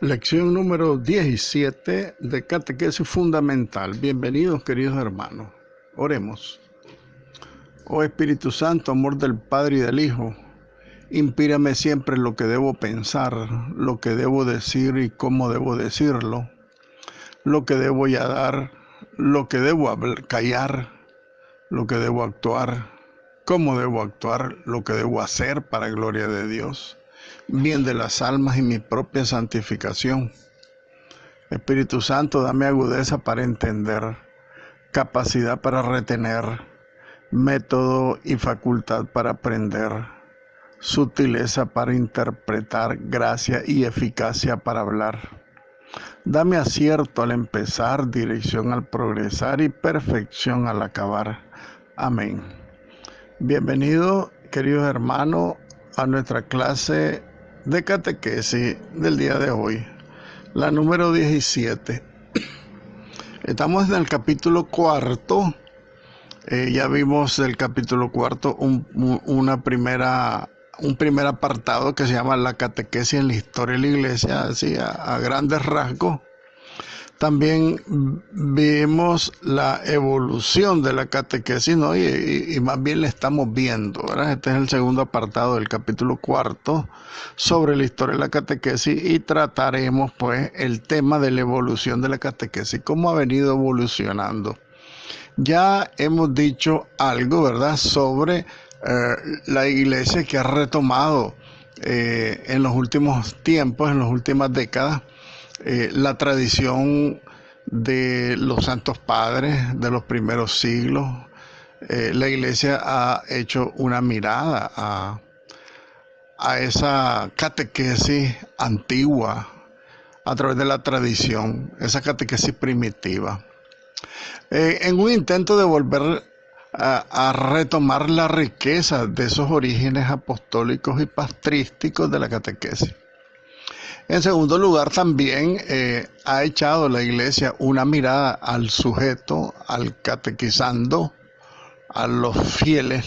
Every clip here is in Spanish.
Lección número 17 de Catequesis Fundamental. Bienvenidos, queridos hermanos. Oremos. Oh Espíritu Santo, amor del Padre y del Hijo, inspírame siempre lo que debo pensar, lo que debo decir y cómo debo decirlo, lo que debo dar, lo que debo callar, lo que debo actuar, cómo debo actuar, lo que debo hacer para gloria de Dios, bien de las almas y mi propia santificación. Espíritu Santo, dame agudeza para entender, capacidad para retener, método y facultad para aprender, sutileza para interpretar, gracia y eficacia para hablar. Dame acierto al empezar, dirección al progresar y perfección al acabar. Amén. Bienvenido, queridos hermanos, a nuestra clase de catequesis del día de hoy, la número 17. Estamos en el capítulo cuarto. Ya vimos el capítulo cuarto un primer apartado que se llama la catequesis en la historia de la iglesia, así a grandes rasgos. También vimos la evolución de la catequesis, ¿no? Y más bien la estamos viendo, ¿verdad? Este es el segundo apartado del capítulo cuarto sobre la historia de la catequesis y trataremos pues el tema de la evolución de la catequesis, cómo ha venido evolucionando. Ya hemos dicho algo, ¿verdad?, sobre la iglesia que ha retomado en los últimos tiempos, en las últimas décadas, la tradición de los santos padres de los primeros siglos. La iglesia ha hecho una mirada a esa catequesis antigua a través de la tradición, esa catequesis primitiva, en un intento de volver a retomar la riqueza de esos orígenes apostólicos y patrísticos de la catequesis. En segundo lugar, también ha echado la iglesia una mirada al sujeto, al catequizando, a los fieles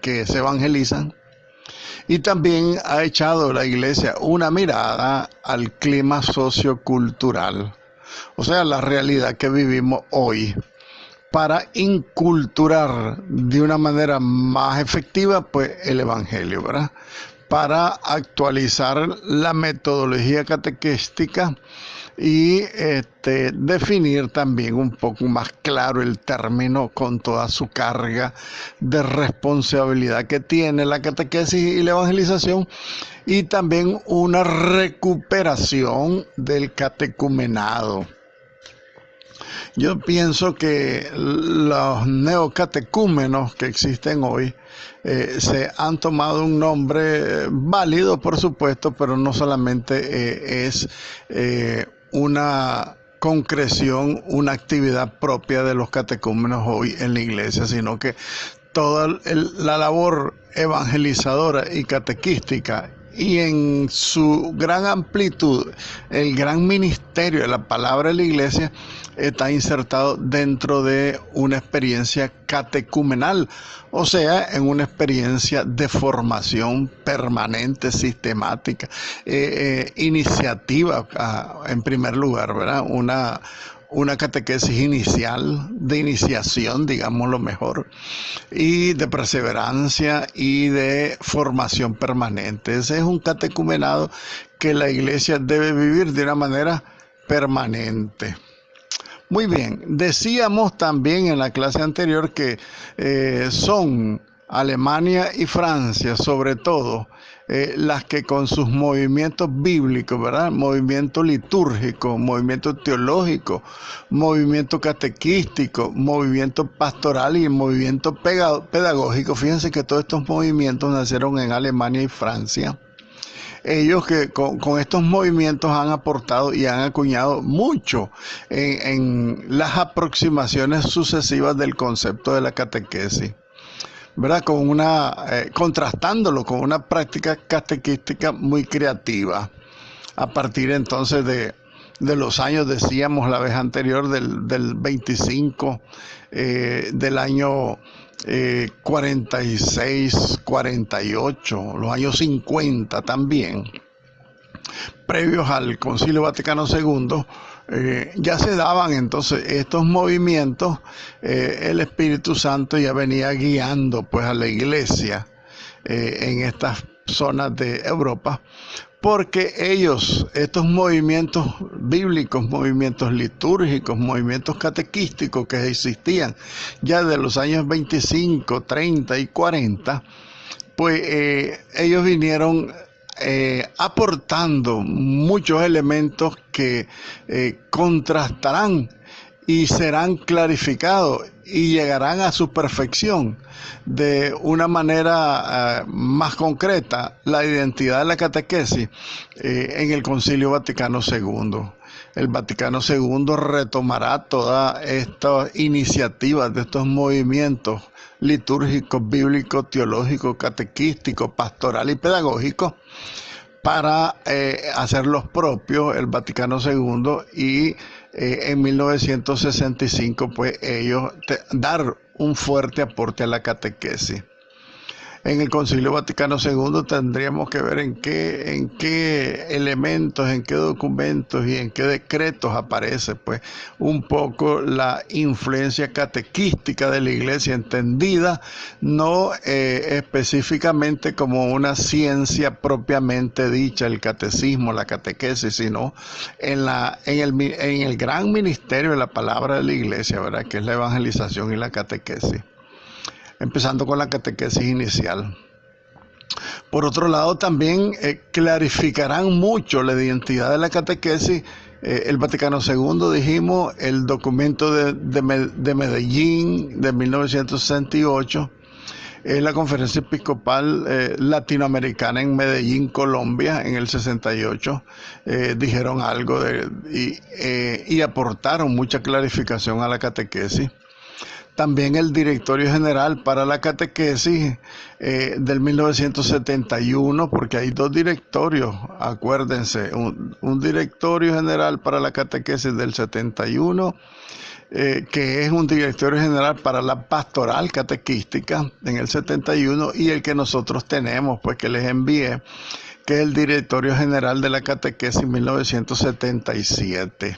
que se evangelizan. Y también ha echado la iglesia una mirada al clima sociocultural, o sea, la realidad que vivimos hoy, para inculturar de una manera más efectiva pues el evangelio, ¿verdad?, para actualizar la metodología catequística y definir también un poco más claro el término con toda su carga de responsabilidad que tiene la catequesis y la evangelización, y también una recuperación del catecumenado. Yo pienso que los neocatecúmenos que existen hoy se han tomado un nombre válido, por supuesto, pero no solamente es una concreción, una actividad propia de los catecúmenos hoy en la iglesia, sino que toda la labor evangelizadora y catequística, y en su gran amplitud, el gran ministerio de la palabra de la iglesia está insertado dentro de una experiencia catecumenal, o sea, en una experiencia de formación permanente, sistemática, iniciativa, en primer lugar, ¿verdad? Una catequesis inicial, de iniciación, digámoslo mejor, y de perseverancia y de formación permanente. Ese es un catecumenado que la iglesia debe vivir de una manera permanente. Muy bien, decíamos también en la clase anterior que son Alemania y Francia, sobre todo, las que con sus movimientos bíblicos, ¿verdad?, movimiento litúrgico, movimiento teológico, movimiento catequístico, movimiento pastoral y movimiento pedagógico, fíjense que todos estos movimientos nacieron en Alemania y Francia. Ellos que con estos movimientos han aportado y han acuñado mucho en las aproximaciones sucesivas del concepto de la catequesis, ¿verdad?, contrastándolo con una práctica catequística muy creativa. A partir entonces de los años, decíamos la vez anterior, del 25, del año 46, 48, los años 50 también, previos al Concilio Vaticano II, ya se daban entonces estos movimientos. El Espíritu Santo ya venía guiando pues a la iglesia en estas zonas de Europa, porque estos movimientos bíblicos, movimientos litúrgicos, movimientos catequísticos que existían ya de los años 25, 30 y 40, pues ellos vinieron aportando muchos elementos que contrastarán y serán clarificados y llegarán a su perfección de una manera más concreta, la identidad de la catequesis en el Concilio Vaticano II. El Vaticano II retomará todas estas iniciativas de estos movimientos litúrgicos, bíblicos, teológicos, catequísticos, pastoral y pedagógicos para hacerlos propios el Vaticano II y en 1965 pues ellos dar un fuerte aporte a la catequesis. En el Concilio Vaticano II tendríamos que ver en qué elementos, en qué documentos y en qué decretos aparece pues un poco la influencia catequística de la Iglesia, entendida no específicamente como una ciencia propiamente dicha, el catecismo, la catequesis, sino en el gran ministerio de la palabra de la Iglesia, ¿verdad?, que es la evangelización y la catequesis. Empezando con la catequesis inicial. Por otro lado, también clarificarán mucho la identidad de la catequesis el Vaticano II, dijimos, el documento de Medellín de 1968, la Conferencia Episcopal Latinoamericana en Medellín, Colombia, en el 68, dijeron algo y aportaron mucha clarificación a la catequesis. También el Directorio General para la Catequesis del 1971, porque hay dos directorios, acuérdense, un Directorio General para la Catequesis del 71, que es un Directorio General para la Pastoral Catequística en el 71, y el que nosotros tenemos, pues que les envié, que es el Directorio General de la Catequesis 1977.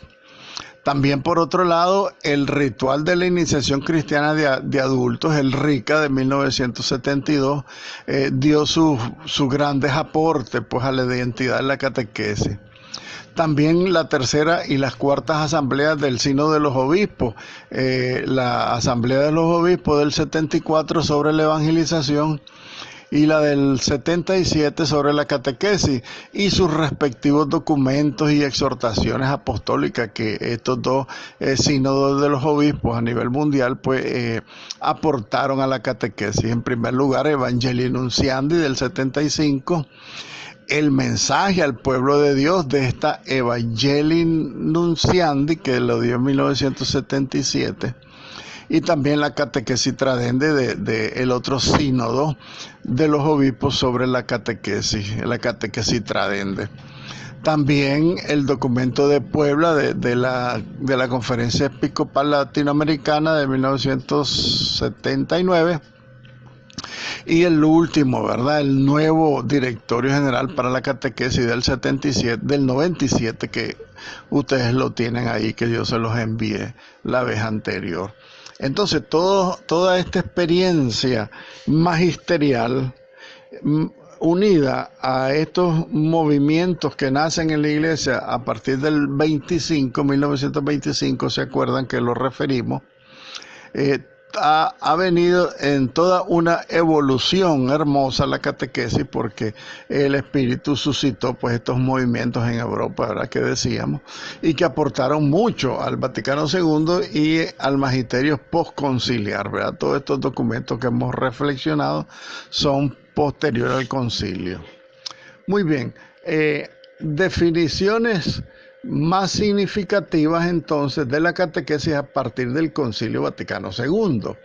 También, por otro lado, el Ritual de la Iniciación Cristiana de Adultos, el RICA de 1972, dio sus grandes aportes pues, a la identidad de la catequesis. También la tercera y las cuartas asambleas del Sínodo de los Obispos, la Asamblea de los Obispos del 74 sobre la evangelización, y la del 77 sobre la catequesis, y sus respectivos documentos y exhortaciones apostólicas que estos dos sínodos de los obispos a nivel mundial pues aportaron a la catequesis. En primer lugar, Evangelii Nunciandi del 75, el mensaje al pueblo de Dios de esta Evangelii Nunciandi, que lo dio en 1977. Y también la catequesis tradende de el otro sínodo de los obispos sobre la catequesis tradende. También el documento de Puebla de la Conferencia Episcopal Latinoamericana de 1979. Y el último, ¿verdad?, el nuevo Directorio General para la Catequesis del 97, que ustedes lo tienen ahí, que yo se los envié la vez anterior. Entonces, toda esta experiencia magisterial unida a estos movimientos que nacen en la iglesia a partir del 1925, ¿se acuerdan que lo referimos? Ha venido en toda una evolución hermosa la catequesis, porque el Espíritu suscitó pues estos movimientos en Europa, ¿verdad?, que decíamos, y que aportaron mucho al Vaticano II y al magisterio postconciliar, ¿verdad? Todos estos documentos que hemos reflexionado son posteriores al concilio. Muy bien, definiciones más significativas entonces de la catequesis a partir del Concilio Vaticano II,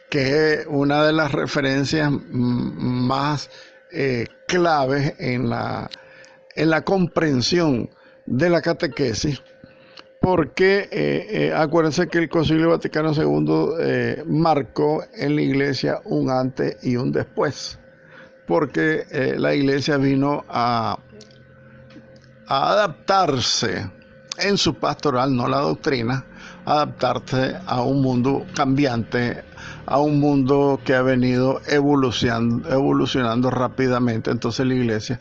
que es una de las referencias más claves en la comprensión de la catequesis, porque acuérdense que el Concilio Vaticano II marcó en la iglesia un antes y un después, porque la iglesia vino a a adaptarse en su pastoral, no la doctrina, adaptarse a un mundo cambiante, a un mundo que ha venido evolucionando rápidamente. Entonces la iglesia,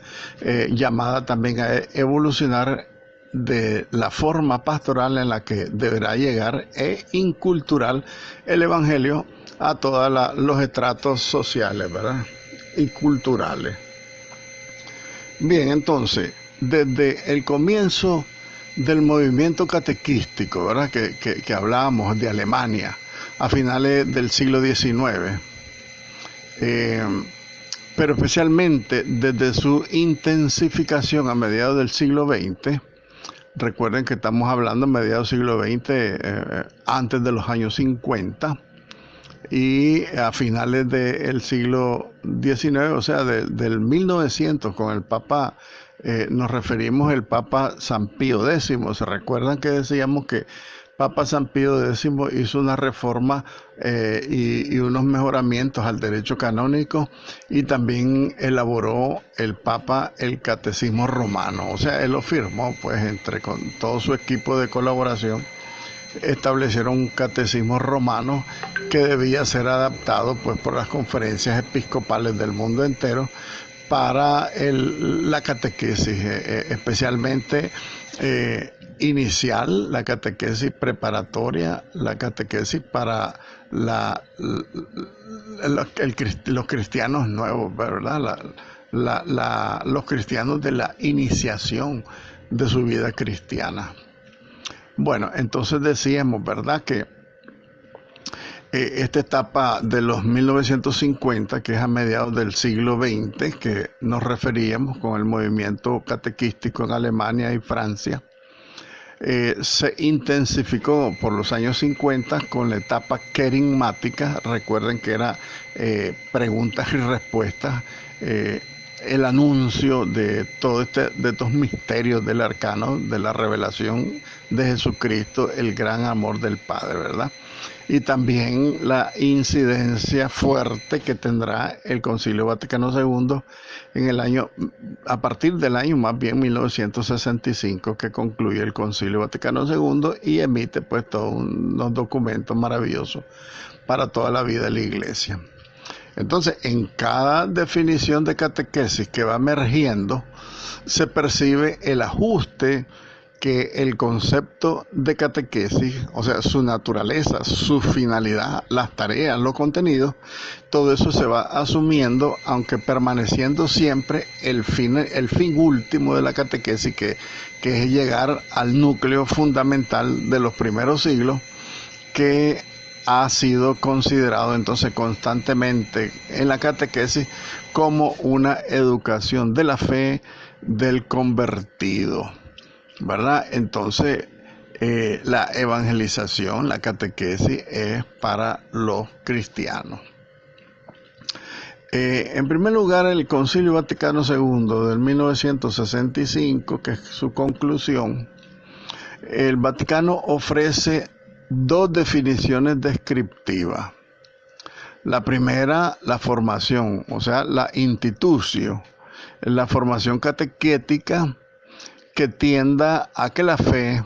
llamada también a evolucionar de la forma pastoral en la que deberá llegar e incultural el evangelio a todos los estratos sociales, ¿verdad? Y culturales. Bien, entonces, desde el comienzo del movimiento catequístico, ¿verdad? Que hablábamos de Alemania a finales del siglo XIX, pero especialmente desde su intensificación a mediados del siglo XX. Recuerden que estamos hablando a mediados del siglo XX, antes de los años 50, y a finales del siglo XIX, o sea, del 1900, con el Papa, nos referimos al Papa San Pío X. ¿Se recuerdan que decíamos que Papa San Pío X hizo una reforma y unos mejoramientos al derecho canónico, y también elaboró el Papa el Catecismo Romano? O sea, él lo firmó, pues, con todo su equipo de colaboración, establecieron un catecismo romano que debía ser adaptado, pues, por las conferencias episcopales del mundo entero para la catequesis, especialmente inicial, la catequesis preparatoria, la catequesis para los cristianos nuevos, ¿verdad? Los cristianos de la iniciación de su vida cristiana. Bueno, entonces decíamos, ¿verdad?, que esta etapa de los 1950, que es a mediados del siglo XX, que nos referíamos con el movimiento catequístico en Alemania y Francia, se intensificó por los años 50 con la etapa querigmática. Recuerden que era preguntas y respuestas, el anuncio de de estos misterios del arcano, de la revelación de Jesucristo, el gran amor del Padre, ¿verdad? Y también la incidencia fuerte que tendrá el Concilio Vaticano II a partir del año más bien 1965, que concluye el Concilio Vaticano II y emite, pues, todos unos documentos maravillosos para toda la vida de la Iglesia. Entonces, en cada definición de catequesis que va emergiendo, se percibe el ajuste que el concepto de catequesis, o sea, su naturaleza, su finalidad, las tareas, los contenidos, todo eso se va asumiendo, aunque permaneciendo siempre el fin último de la catequesis, que es llegar al núcleo fundamental de los primeros siglos, que ha sido considerado entonces constantemente en la catequesis como una educación de la fe del convertido, ¿verdad? Entonces, la evangelización, la catequesis, es para los cristianos. En primer lugar, el Concilio Vaticano II del 1965, que es su conclusión, el Vaticano ofrece dos definiciones descriptivas. La primera, la formación, o sea, la institutio, la formación catequética que tienda a que la fe,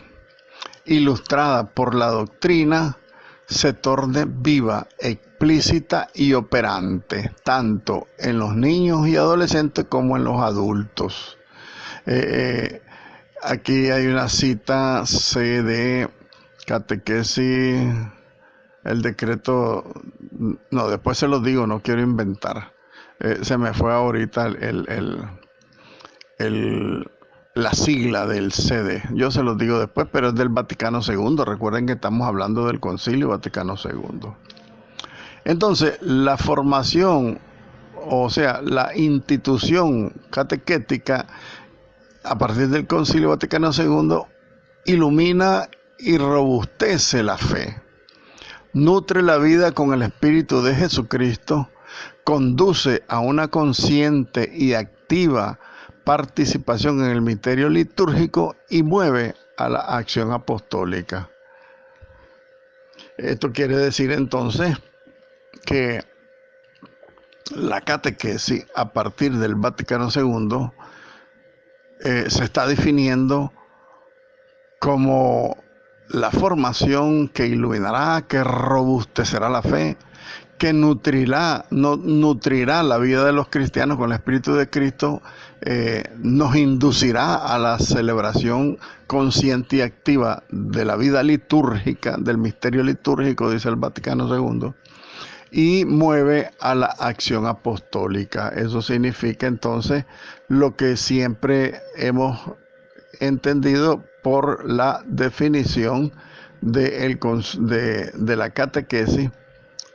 ilustrada por la doctrina, se torne viva, explícita y operante, tanto en los niños y adolescentes como en los adultos. Aquí hay una cita de catequesis, el decreto, no, después se lo digo, no quiero inventar. Se me fue ahorita la sigla del CD. Yo se los digo después, pero es del Vaticano II. Recuerden que estamos hablando del Concilio Vaticano II. Entonces, la formación, o sea, la institución catequética a partir del Concilio Vaticano II ilumina y robustece la fe, nutre la vida con el Espíritu de Jesucristo, conduce a una consciente y activa participación en el misterio litúrgico y mueve a la acción apostólica. Esto quiere decir entonces que la catequesis a partir del Vaticano II se está definiendo como la formación que iluminará, que robustecerá la fe, que nutrirá la vida de los cristianos con el Espíritu de Cristo, nos inducirá a la celebración consciente y activa de la vida litúrgica, del misterio litúrgico, dice el Vaticano II, y mueve a la acción apostólica. Eso significa entonces lo que siempre hemos entendido por la definición de la catequesis.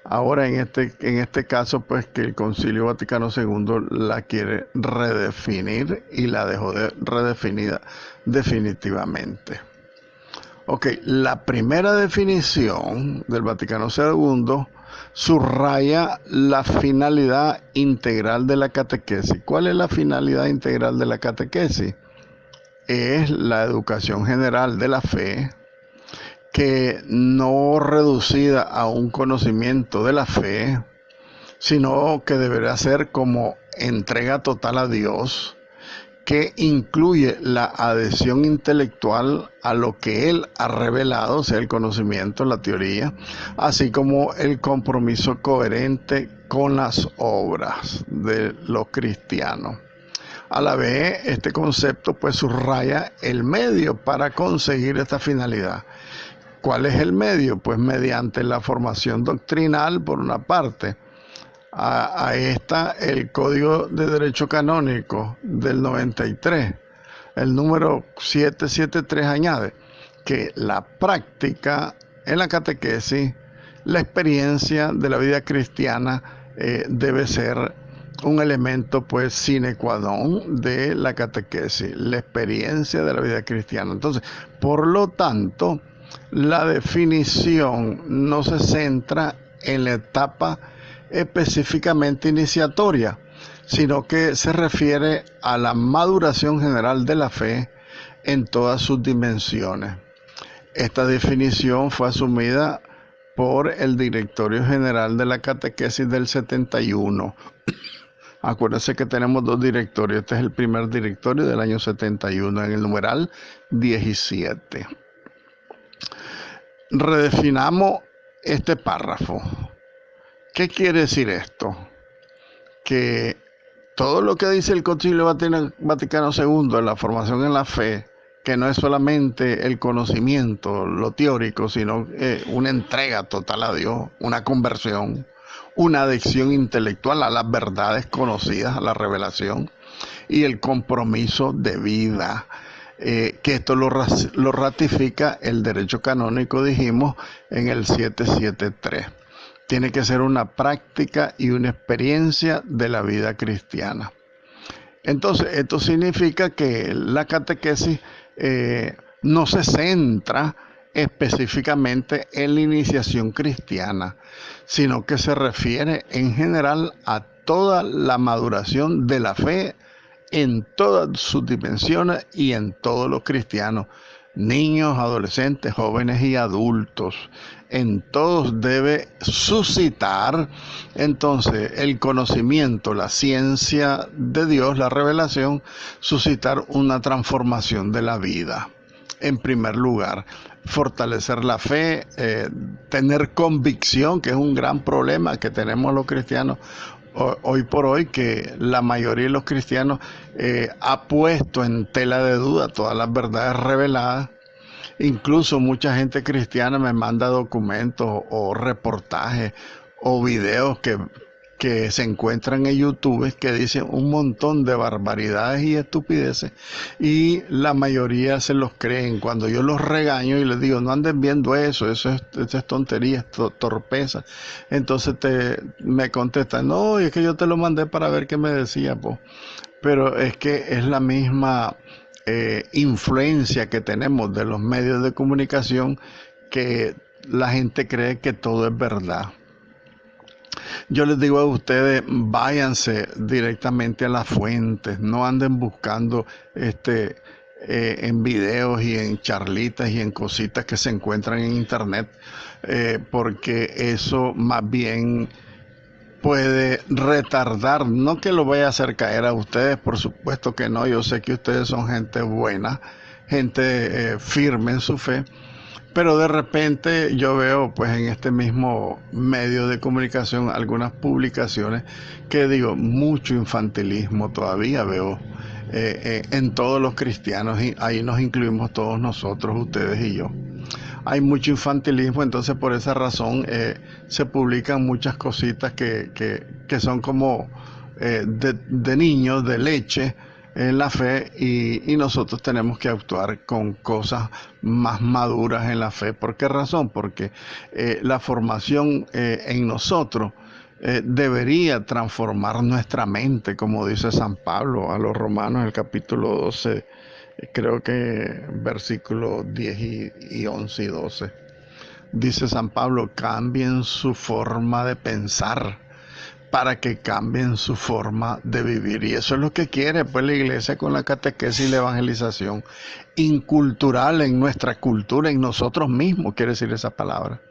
Ahora en este caso, pues que el Concilio Vaticano II la quiere redefinir y la dejó redefinida definitivamente. Ok, la primera definición del Vaticano II subraya la finalidad integral de la catequesis. ¿Cuál es la finalidad integral de la catequesis? Es la educación general de la fe, que no reducida a un conocimiento de la fe, sino que deberá ser como entrega total a Dios, que incluye la adhesión intelectual a lo que Él ha revelado, o sea, el conocimiento, la teoría, así como el compromiso coherente con las obras de los cristianos. A la vez, este concepto pues subraya el medio para conseguir esta finalidad. ¿Cuál es el medio? Pues mediante la formación doctrinal, por una parte. A esta, el Código de Derecho Canónico del 93, el número 773, añade que la práctica en la catequesis, la experiencia de la vida cristiana, debe ser un elemento pues sine qua non de la catequesis, la experiencia de la vida cristiana. Entonces, por lo tanto, la definición no se centra en la etapa específicamente iniciatoria, sino que se refiere a la maduración general de la fe en todas sus dimensiones. Esta definición fue asumida por el Directorio General de la Catequesis del 71. Acuérdense que tenemos dos directorios. Este es el primer directorio del año 71, en el numeral 17. Redefinamos este párrafo. ¿Qué quiere decir esto? Que todo lo que dice el Concilio Vaticano II en la formación en la fe, que no es solamente el conocimiento, lo teórico, sino una entrega total a Dios, una conversión, una adhesión intelectual a las verdades conocidas, a la revelación, y el compromiso de vida, que esto lo ratifica el derecho canónico, dijimos, en el 773. Tiene que ser una práctica y una experiencia de la vida cristiana. Entonces, esto significa que la catequesis no se centra específicamente en la iniciación cristiana, sino que se refiere en general a toda la maduración de la fe en todas sus dimensiones y en todos los cristianos, niños, adolescentes, jóvenes y adultos. En todos debe suscitar entonces el conocimiento, la ciencia de Dios, la revelación, suscitar una transformación de la vida. En primer lugar, fortalecer la fe, tener convicción, que es un gran problema que tenemos los cristianos hoy por hoy, que la mayoría de los cristianos ha puesto en tela de duda todas las verdades reveladas. Incluso mucha gente cristiana me manda documentos o reportajes o videos que se encuentran en YouTube, que dicen un montón de barbaridades y estupideces, y la mayoría se los creen. Cuando yo los regaño y les digo, no anden viendo eso es tontería, torpeza, entonces me contestan, no, es que yo te lo mandé para ver qué me decía, po. Pero es que es la misma influencia que tenemos de los medios de comunicación, que la gente cree que todo es verdad. Yo les digo a ustedes, váyanse directamente a las fuentes, no anden buscando en videos y en charlitas y en cositas que se encuentran en internet, porque eso más bien puede retardar, no que lo vaya a hacer caer a ustedes, por supuesto que no, yo sé que ustedes son gente buena, gente firme en su fe, pero de repente yo veo pues en este mismo medio de comunicación algunas publicaciones que digo, mucho infantilismo todavía veo en todos los cristianos, y ahí nos incluimos todos nosotros, ustedes y yo. Hay mucho infantilismo, entonces por esa razón se publican muchas cositas que son como de niños, de leche en la fe, y nosotros tenemos que actuar con cosas más maduras en la fe. ¿Por qué razón? Porque la formación en nosotros debería transformar nuestra mente, como dice San Pablo a los Romanos, en el capítulo 12, creo que versículos 10 y 11 y 12. Dice San Pablo, cambien su forma de pensar para que cambien su forma de vivir. Y eso es lo que quiere pues la iglesia con la catequesis y la evangelización incultural en nuestra cultura, en nosotros mismos, quiere decir esa palabra.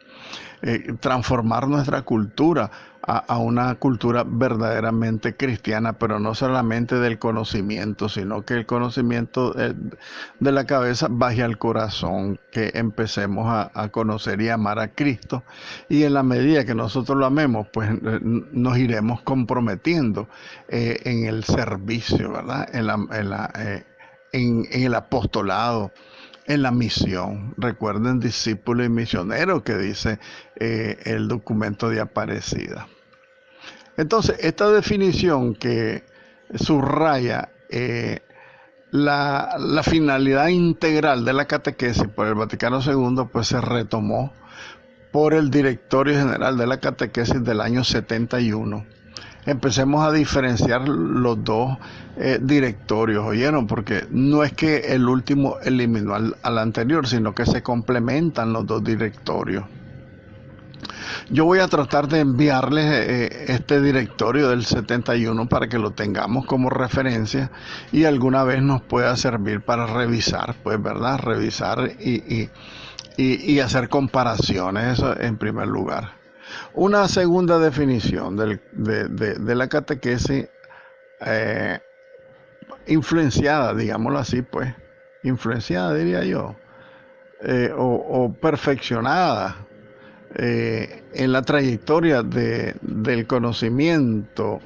Transformar nuestra cultura a una cultura verdaderamente cristiana, pero no solamente del conocimiento, sino que el conocimiento de la cabeza baje al corazón, que empecemos a conocer y amar a Cristo, y en la medida que nosotros lo amemos, pues nos iremos comprometiendo en el servicio, ¿verdad? En el apostolado, en la misión. Recuerden, discípulo y misionero, que dice el documento de Aparecida. Entonces, esta definición que subraya la finalidad integral de la catequesis por el Vaticano II, pues se retomó por el Directorio General de la Catequesis del año 71. Empecemos a diferenciar los dos directorios, ¿oyeron? Porque no es que el último eliminó al anterior, sino que se complementan los dos directorios. Yo voy a tratar de enviarles este directorio del 71 para que lo tengamos como referencia y alguna vez nos pueda servir para revisar, pues, ¿verdad? Revisar y hacer comparaciones, eso en primer lugar. Una segunda definición de la catequesis influenciada, digámoslo así, pues, influenciada diría yo, o perfeccionada en la trayectoria del conocimiento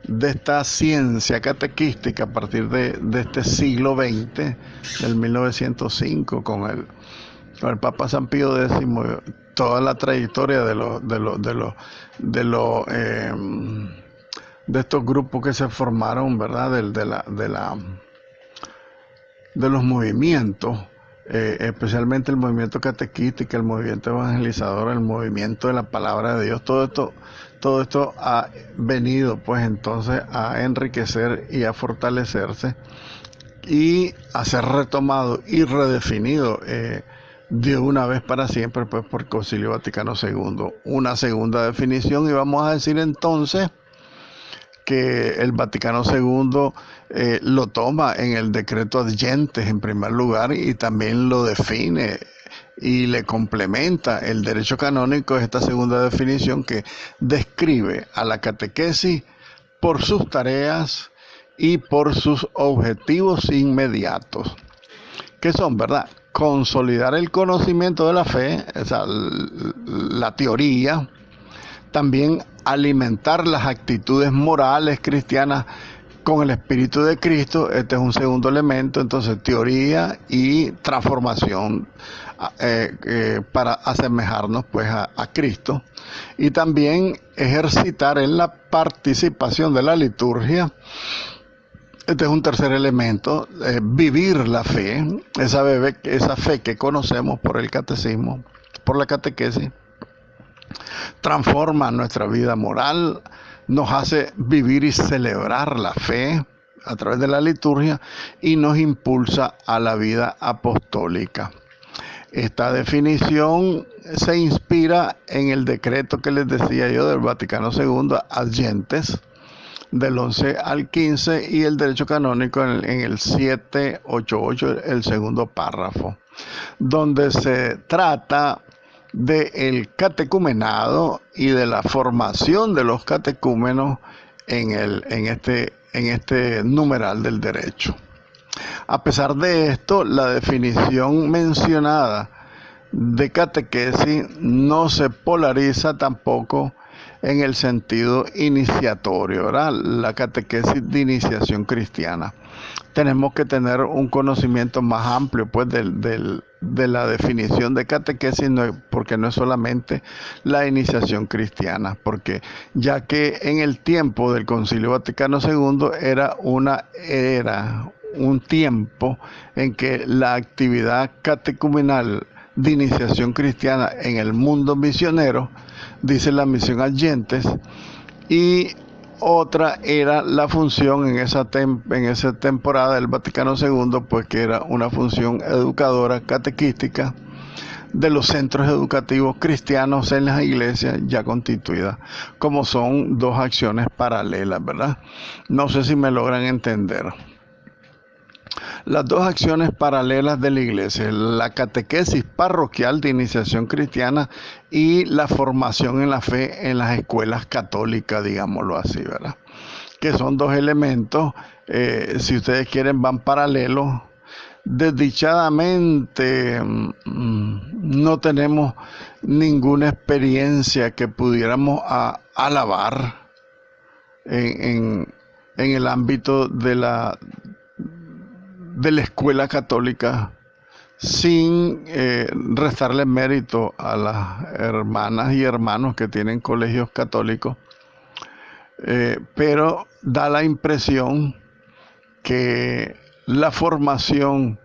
de esta ciencia catequística a partir de este siglo XX, del 1905, con el Papa San Pío X, toda la trayectoria de estos grupos que se formaron, ¿verdad? De los movimientos, especialmente el movimiento catequístico, el movimiento evangelizador, el movimiento de la palabra de Dios. Todo esto ha venido pues entonces a enriquecer y a fortalecerse y a ser retomado y redefinido de una vez para siempre, pues, por Concilio Vaticano II. Una segunda definición, y vamos a decir entonces que el Vaticano II lo toma en el decreto Adyentes en primer lugar, y también lo define y le complementa el derecho canónico, esta segunda definición que describe a la catequesis por sus tareas y por sus objetivos inmediatos, que son, ¿verdad?, consolidar el conocimiento de la fe, o sea, la teoría, también alimentar las actitudes morales cristianas con el Espíritu de Cristo. Este es un segundo elemento, entonces teoría y transformación para asemejarnos pues a Cristo, y también ejercitar en la participación de la liturgia. Este es un tercer elemento, vivir la fe, esa fe que conocemos por el catecismo, por la catequesis, transforma nuestra vida moral, nos hace vivir y celebrar la fe a través de la liturgia y nos impulsa a la vida apostólica. Esta definición se inspira en el decreto que les decía yo del Vaticano II, Adyentes, del 11 al 15, y el derecho canónico en el 788, el segundo párrafo, donde se trata del catecumenado y de la formación de los catecúmenos en este numeral del derecho. A pesar de esto, la definición mencionada de catequesis no se polariza tampoco en el sentido iniciatorio, ¿verdad? La catequesis de iniciación cristiana. Tenemos que tener un conocimiento más amplio pues de la definición de catequesis, porque no es solamente la iniciación cristiana, porque ya que en el tiempo del Concilio Vaticano II era un tiempo en que la actividad catecumenal de iniciación cristiana en el mundo misionero, dice la misión Adyentes, y otra era la función en esa temporada del Vaticano II, pues que era una función educadora, catequística, de los centros educativos cristianos en las iglesias ya constituidas, como son dos acciones paralelas, ¿verdad? No sé si me logran entender. Las dos acciones paralelas de la iglesia, la catequesis parroquial de iniciación cristiana y la formación en la fe en las escuelas católicas, digámoslo así, ¿verdad? Que son dos elementos, si ustedes quieren, van paralelos. Desdichadamente no tenemos ninguna experiencia que pudiéramos alabar en el ámbito de la escuela católica, sin restarle mérito a las hermanas y hermanos que tienen colegios católicos, pero da la impresión que la formación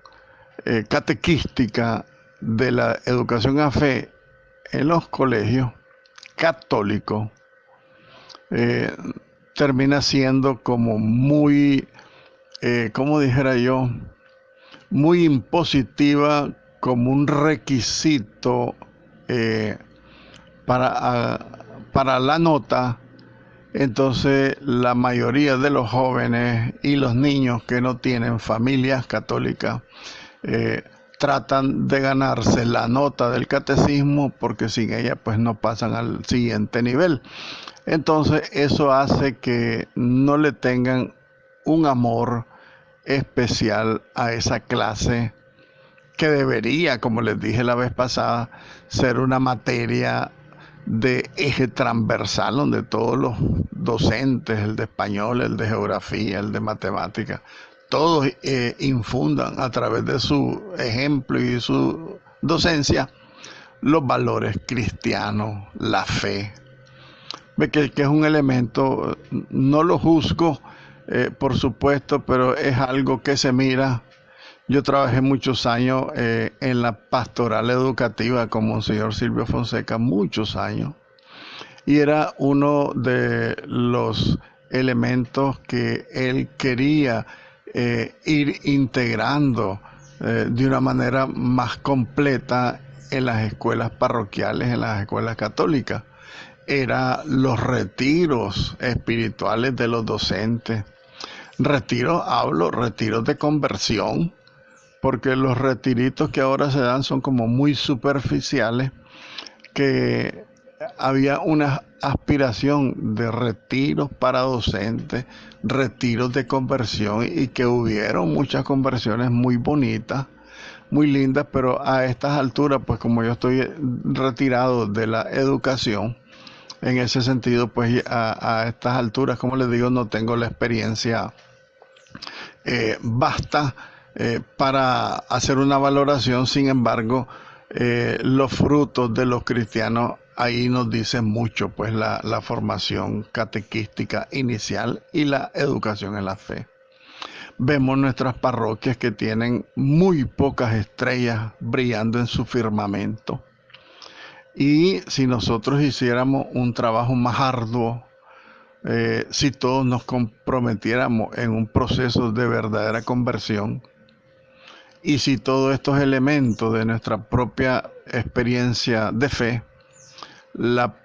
catequística de la educación a fe en los colegios católicos termina siendo como muy, como dijera yo, muy impositiva, como un requisito para la nota. Entonces la mayoría de los jóvenes y los niños que no tienen familias católicas tratan de ganarse la nota del catecismo, porque sin ella pues no pasan al siguiente nivel. Entonces eso hace que no le tengan un amor especial a esa clase, que debería, como les dije la vez pasada, ser una materia de eje transversal, donde todos los docentes, el de español, el de geografía, el de matemáticas, todos infundan a través de su ejemplo y su docencia los valores cristianos, la fe, que es un elemento, no lo juzgo, por supuesto, pero es algo que se mira. Yo trabajé muchos años en la pastoral educativa con Monseñor Silvio Fonseca, muchos años, y era uno de los elementos que él quería ir integrando de una manera más completa en las escuelas parroquiales, en las escuelas católicas. Era los retiros espirituales de los docentes. Retiros de conversión, porque los retiritos que ahora se dan son como muy superficiales, que había una aspiración de retiros para docentes, retiros de conversión, y que hubieron muchas conversiones muy bonitas, muy lindas, pero a estas alturas, pues como yo estoy retirado de la educación, en ese sentido, pues a estas alturas, como les digo, no tengo la experiencia basta para hacer una valoración. Sin embargo, los frutos de los cristianos ahí nos dicen mucho, pues la formación catequística inicial y la educación en la fe. Vemos nuestras parroquias que tienen muy pocas estrellas brillando en su firmamento. Y si nosotros hiciéramos un trabajo más arduo, si todos nos comprometiéramos en un proceso de verdadera conversión, y si todos estos elementos de nuestra propia experiencia de fe la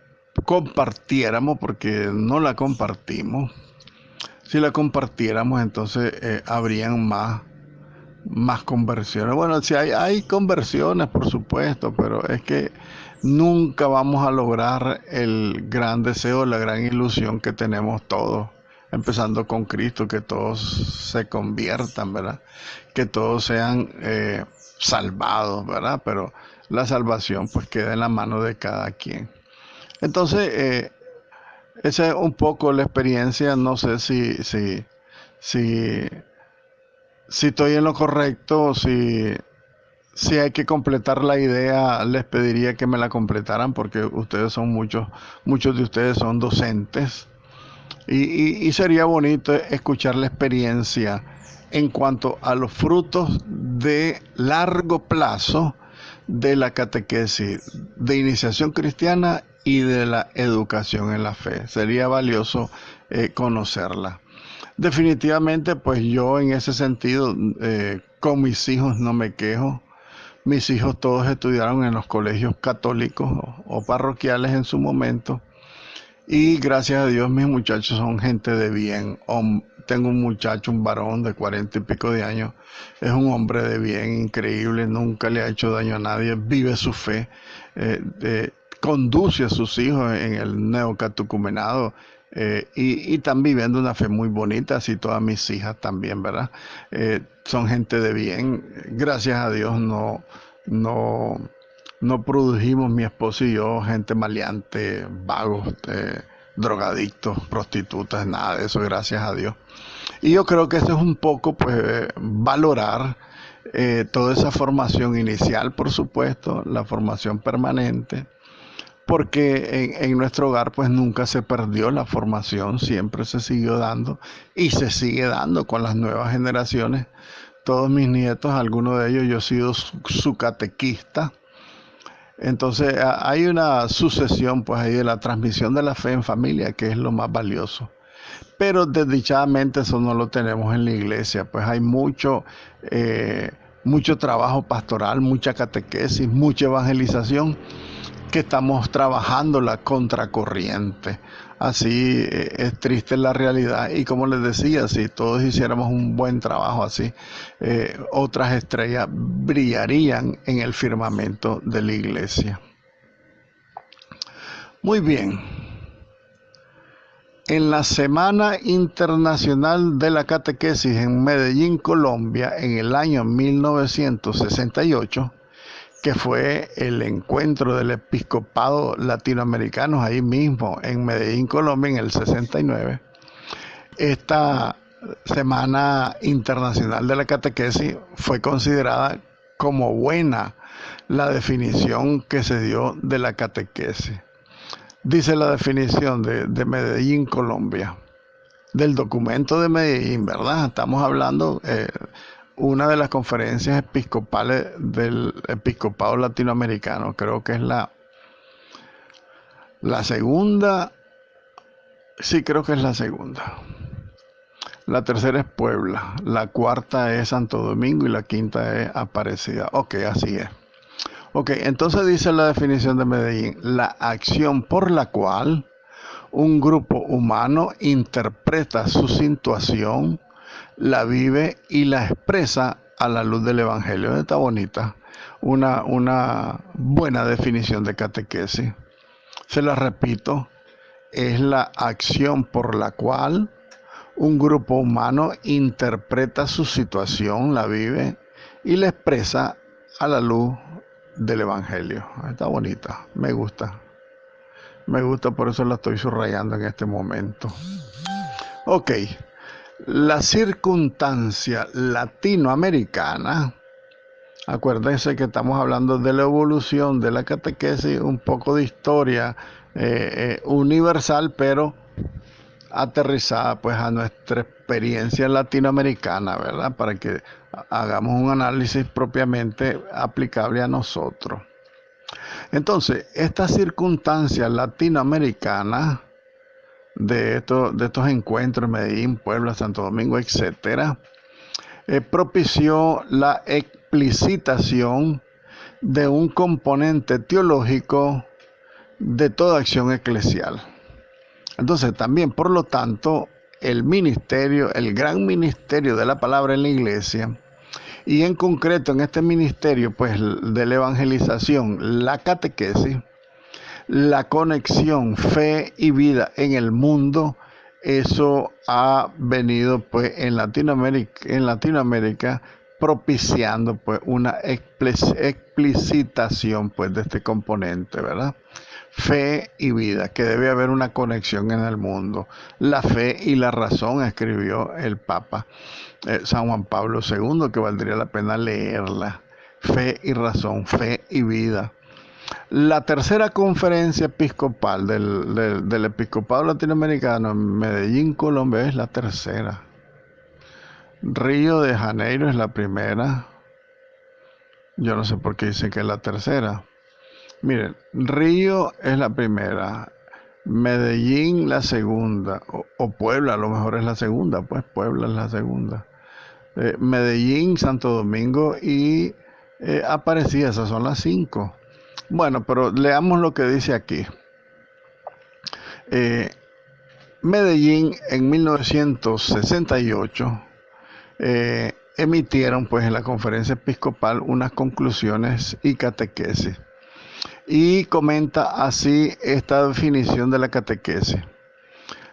compartiéramos, porque no la compartimos, si la compartiéramos, entonces habrían más más conversiones. Bueno, sí hay conversiones, por supuesto, pero es que nunca vamos a lograr el gran deseo, la gran ilusión que tenemos todos, empezando con Cristo, que todos se conviertan, ¿verdad? Que todos sean salvados, ¿verdad? Pero la salvación pues queda en la mano de cada quien. Entonces, esa es un poco la experiencia. No sé si, si estoy en lo correcto, si hay que completar la idea. Les pediría que me la completaran porque ustedes son muchos de ustedes son docentes y sería bonito escuchar la experiencia en cuanto a los frutos de largo plazo de la catequesis de iniciación cristiana y de la educación en la fe. Sería valioso conocerla. Definitivamente, pues yo en ese sentido, con mis hijos no me quejo. Mis hijos todos estudiaron en los colegios católicos o parroquiales en su momento. Y gracias a Dios mis muchachos son gente de bien. Tengo un muchacho, un varón de 40 y pico de años. Es un hombre de bien, increíble. Nunca le ha hecho daño a nadie. Vive su fe. Conduce a sus hijos en el neocatecumenado. Y están viviendo una fe muy bonita. Así todas mis hijas también, ¿verdad? Son gente de bien. Gracias a Dios no produjimos mi esposo y yo gente maleante, vagos, drogadictos, prostitutas, nada de eso, gracias a Dios. Y yo creo que eso es un poco, pues, valorar toda esa formación inicial, por supuesto, la formación permanente, porque en nuestro hogar, pues, nunca se perdió la formación, siempre se siguió dando y se sigue dando con las nuevas generaciones. Todos mis nietos, algunos de ellos, yo he sido su catequista. Entonces hay una sucesión pues ahí de la transmisión de la fe en familia, que es lo más valioso. Pero desdichadamente eso no lo tenemos en la iglesia, pues hay mucho trabajo pastoral, mucha catequesis, mucha evangelización, que estamos trabajando la contracorriente. Así es triste la realidad, y como les decía, si todos hiciéramos un buen trabajo así, otras estrellas brillarían en el firmamento de la iglesia. Muy bien. En la Semana Internacional de la Catequesis en Medellín, Colombia, en el año 1968, que fue el encuentro del episcopado latinoamericano ahí mismo en Medellín, Colombia, en el 69. Esta Semana Internacional de la Catequesis fue considerada como buena la definición que se dio de la catequesis. Dice la definición de Medellín, Colombia, del documento de Medellín, ¿verdad? Estamos hablando una de las conferencias episcopales del episcopado latinoamericano. Creo que es la segunda. Sí, creo que es la segunda. La tercera es Puebla, la cuarta es Santo Domingo y la quinta es Aparecida. Ok, así es. Ok, entonces dice la definición de Medellín: la acción por la cual un grupo humano interpreta su situación, la vive y la expresa a la luz del Evangelio. Está bonita. Una buena definición de catequesis. Se la repito: es la acción por la cual un grupo humano interpreta su situación, la vive y la expresa a la luz del Evangelio. Está bonita, me gusta. Me gusta, por eso la estoy subrayando en este momento. Ok, la circunstancia latinoamericana. Acuérdense que estamos hablando de la evolución de la catequesis, un poco de historia universal, pero aterrizada pues a nuestra experiencia latinoamericana, ¿verdad? Para que hagamos un análisis propiamente aplicable a nosotros. Entonces, esta circunstancia latinoamericana de estos encuentros en Medellín, Puebla, Santo Domingo, etcétera, propició la explicitación de un componente teológico de toda acción eclesial. Entonces también, por lo tanto, el ministerio, el gran ministerio de la palabra en la iglesia, Y en concreto en este ministerio pues de la evangelización, la catequesis, la conexión fe y vida en el mundo, eso ha venido pues en Latinoamérica propiciando pues una explicitación pues de este componente, ¿verdad? Fe y vida, que debe haber una conexión en el mundo. La fe y la razón, escribió el Papa San Juan Pablo II, que valdría la pena leerla. Fe y razón, fe y vida. La tercera conferencia episcopal del episcopado latinoamericano en Medellín, Colombia, es la tercera. Río de Janeiro es la primera. Yo no sé por qué dicen que es la tercera. Miren, Río es la primera, Medellín la segunda, o Puebla a lo mejor es la segunda, pues Puebla es la segunda. Medellín, Santo Domingo y Aparecida, esas son las 5. Bueno, pero leamos lo que dice aquí. Medellín en 1968 emitieron pues en la conferencia episcopal unas conclusiones y catequesis. Y comenta así esta definición de la catequesis.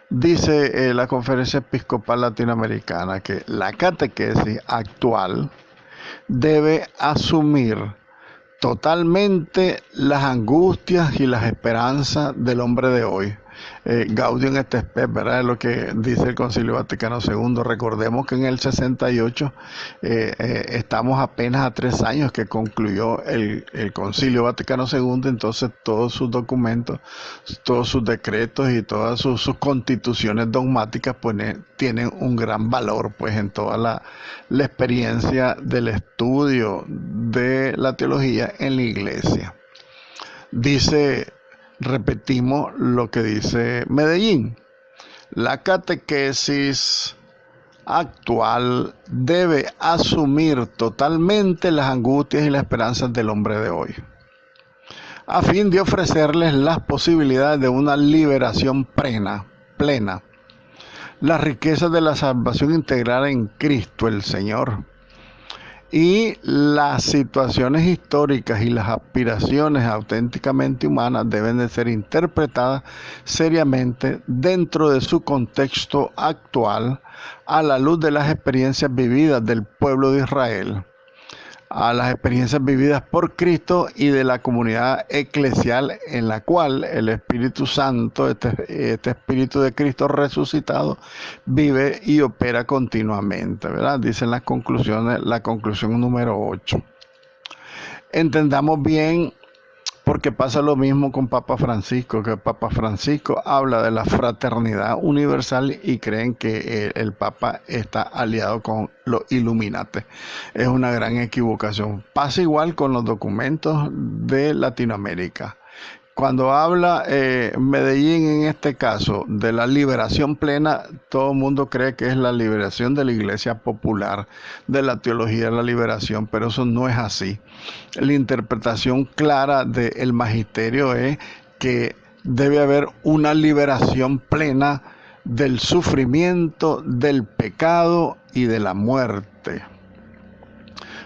Dice la Conferencia Episcopal Latinoamericana que la catequesis actual debe asumir totalmente las angustias y las esperanzas del hombre de hoy. Gaudium et Spes, ¿verdad? Es lo que dice el Concilio Vaticano II. Recordemos que en el 68 estamos apenas a 3 años que concluyó el Concilio Vaticano II, entonces todos sus documentos, todos sus decretos y todas sus constituciones dogmáticas pues tienen un gran valor pues en toda la experiencia del estudio de la teología en la Iglesia. Dice, repetimos lo que dice Medellín: la catequesis actual debe asumir totalmente las angustias y las esperanzas del hombre de hoy, a fin de ofrecerles las posibilidades de una liberación plena, las riquezas de la salvación integral en Cristo el Señor, y las situaciones históricas y las aspiraciones auténticamente humanas deben de ser interpretadas seriamente dentro de su contexto actual, a la luz de las experiencias vividas del pueblo de Israel, a las experiencias vividas por Cristo y de la comunidad eclesial en la cual el Espíritu Santo, este Espíritu de Cristo resucitado, vive y opera continuamente, ¿verdad? Dicen las conclusiones, la conclusión número 8. Entendamos bien, porque pasa lo mismo con Papa Francisco, que Papa Francisco habla de la fraternidad universal y creen que el Papa está aliado con los Illuminati. Es una gran equivocación. Pasa igual con los documentos de Latinoamérica. Cuando habla Medellín en este caso de la liberación plena, todo el mundo cree que es la liberación de la Iglesia popular, de la teología de la liberación, pero eso no es así. La interpretación clara del magisterio es que debe haber una liberación plena del sufrimiento, del pecado y de la muerte,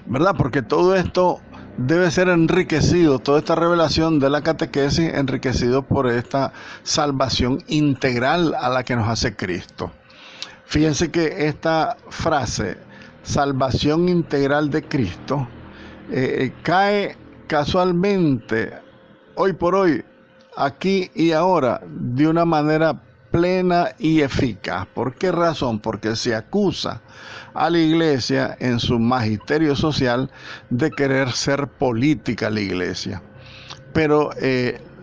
¿verdad? Porque todo esto debe ser enriquecido, toda esta revelación de la catequesis, enriquecido por esta salvación integral a la que nos hace Cristo. Fíjense que esta frase, salvación integral de Cristo, cae casualmente, hoy por hoy, aquí y ahora, de una manera plena y eficaz. ¿Por qué razón? Porque se acusa a la Iglesia en su magisterio social de querer ser política la Iglesia. Pero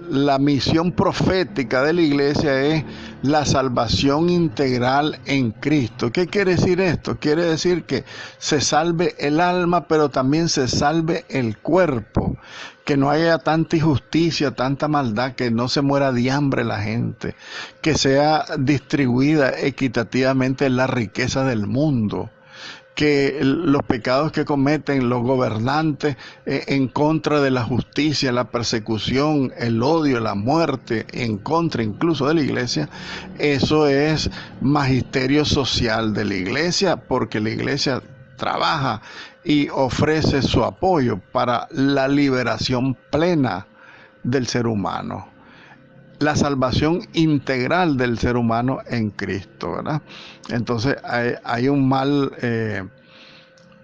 la misión profética de la Iglesia es la salvación integral en Cristo. ¿Qué quiere decir esto? Quiere decir que se salve el alma, pero también se salve el cuerpo. Que no haya tanta injusticia, tanta maldad, que no se muera de hambre la gente, que sea distribuida equitativamente la riqueza del mundo, que los pecados que cometen los gobernantes en contra de la justicia, la persecución, el odio, la muerte, en contra incluso de la Iglesia, eso es magisterio social de la Iglesia, porque la Iglesia trabaja y ofrece su apoyo para la liberación plena del ser humano, la salvación integral del ser humano en Cristo, ¿verdad? Entonces hay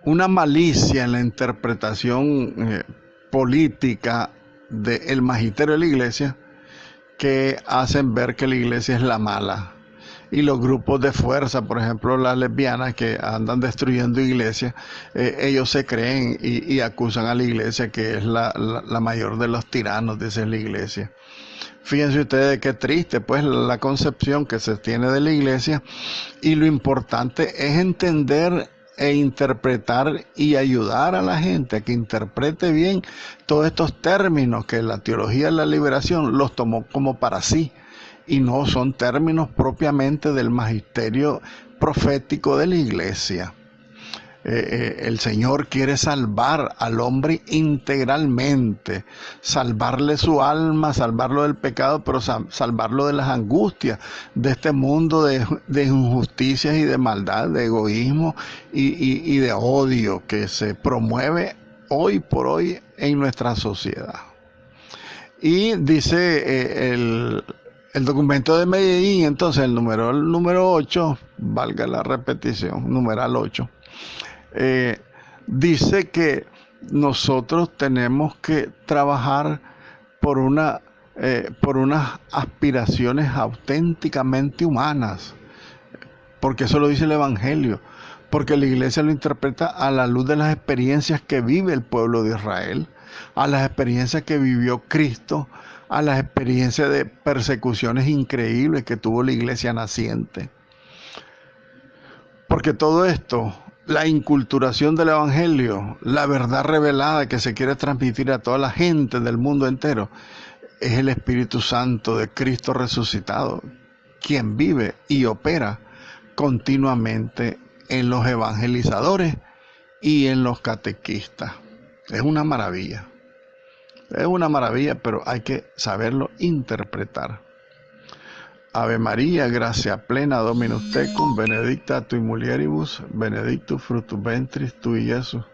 una malicia en la interpretación política del magisterio de la iglesia que hacen ver que la iglesia es la mala. Y los grupos de fuerza, por ejemplo las lesbianas que andan destruyendo iglesias, ellos se creen y acusan a la iglesia que es la mayor de los tiranos, dice la iglesia. Fíjense ustedes qué triste pues la concepción que se tiene de la iglesia, y lo importante es entender e interpretar y ayudar a la gente a que interprete bien todos estos términos que la teología de la liberación los tomó como para sí, y no son términos propiamente del magisterio profético de la iglesia. El Señor quiere salvar al hombre integralmente, salvarle su alma, salvarlo del pecado, pero salvarlo de las angustias de este mundo de injusticias y de maldad, de egoísmo y de odio que se promueve hoy por hoy en nuestra sociedad. Y dice el documento de Medellín, entonces el número 8, valga la repetición, numeral 8, dice que nosotros tenemos que trabajar por unas aspiraciones auténticamente humanas, porque eso lo dice el Evangelio, porque la iglesia lo interpreta a la luz de las experiencias que vive el pueblo de Israel, a las experiencias que vivió Cristo, a las experiencias de persecuciones increíbles que tuvo la iglesia naciente. Porque todo esto, la inculturación del Evangelio, la verdad revelada que se quiere transmitir a toda la gente del mundo entero, es el Espíritu Santo de Cristo resucitado, quien vive y opera continuamente en los evangelizadores y en los catequistas. Es una maravilla, pero hay que saberlo interpretar. Ave María, gracia plena, Dominus tecum, benedicta tui mulieribus, benedictus fructus ventris tui, Iesus.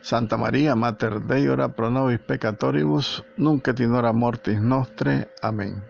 Santa María, Mater Dei, ora pro nobis peccatoribus, nunc et in hora mortis nostre. Amén.